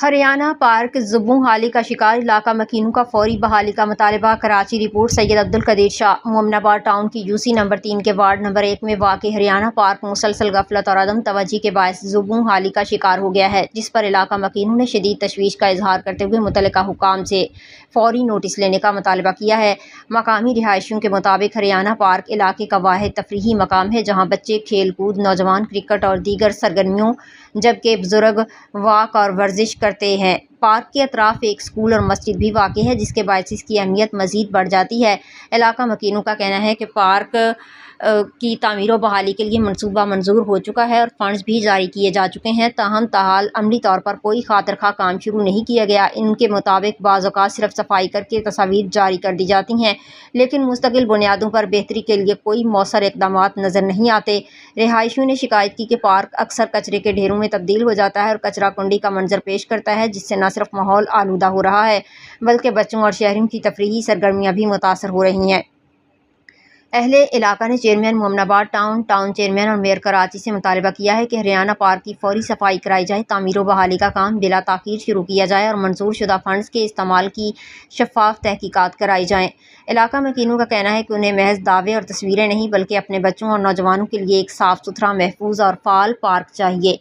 Haryana park زبوں حالی کا شکار علاقہ مکینوں کا فوری بحالی کا مطالبہ۔ کراچی رپورٹ سید عبدالقدیر شاہ۔ مومن آباد ٹاؤن کی UC نمبر 3 کے وارڈ نمبر 1 میں واقع ہریانہ پارک مسلسل غفلت اور عدم توجہی کے باعث زبوں حالی کا شکار ہو گیا ہے، جس پر علاقہ مکینوں نے شدید تشویش کا اظہار کرتے ہوئے متعلقہ حکام سے فوری نوٹس لینے کا مطالبہ کیا ہے۔ مقامی رہائشیوں کے مطابق ہریانہ پارک علاقے کا واحد تفریحی مقام ہے جہاں بچے کھیل کود، نوجوان کرکٹ اور دیگر سرگرمیوں جبکہ بزرگ واک اور ورزش کرتے ہیں۔ پارک کے اطراف ایک اسکول اور مسجد بھی واقع ہے جس کے باعث اس کی اہمیت مزید بڑھ جاتی ہے۔ علاقہ مکینوں کا کہنا ہے کہ پارک کی تعمیر و بحالی کے لیے منصوبہ منظور ہو چکا ہے اور فنڈز بھی جاری کیے جا چکے ہیں، تاہم تاحال عملی طور پر کوئی خاطر خواہ کام شروع نہیں کیا گیا۔ ان کے مطابق بعض اوقات صرف صفائی کر کے تصاویر جاری کر دی جاتی ہیں، لیکن مستقل بنیادوں پر بہتری کے لیے کوئی مؤثر اقدامات نظر نہیں آتے۔ رہائشیوں نے شکایت کی کہ پارک اکثر کچرے کے ڈھیروں میں تبدیل ہو جاتا ہے اور کچرا کنڈی کا منظر پیش کرتا ہے، جس سے نہ صرف ماحول آلودہ ہو رہا ہے بلکہ بچوں اور شہریوں کی تفریحی سرگرمیاں بھی متاثر ہو رہی ہیں۔ اہل علاقہ نے چیئرمین مومن آباد ٹاؤن چیئرمین اور میئر کراچی سے مطالبہ کیا ہے کہ ہریانہ پارک کی فوری صفائی کرائی جائے، تعمیر و بحالی کا کام بلا تاخیر شروع کیا جائے اور منظور شدہ فنڈز کے استعمال کی شفاف تحقیقات کرائی جائیں۔ علاقہ مکینوں کا کہنا ہے کہ انہیں محض دعوے اور تصویریں نہیں بلکہ اپنے بچوں اور نوجوانوں کے لیے ایک صاف ستھرا، محفوظ اور فعال پارک چاہیے۔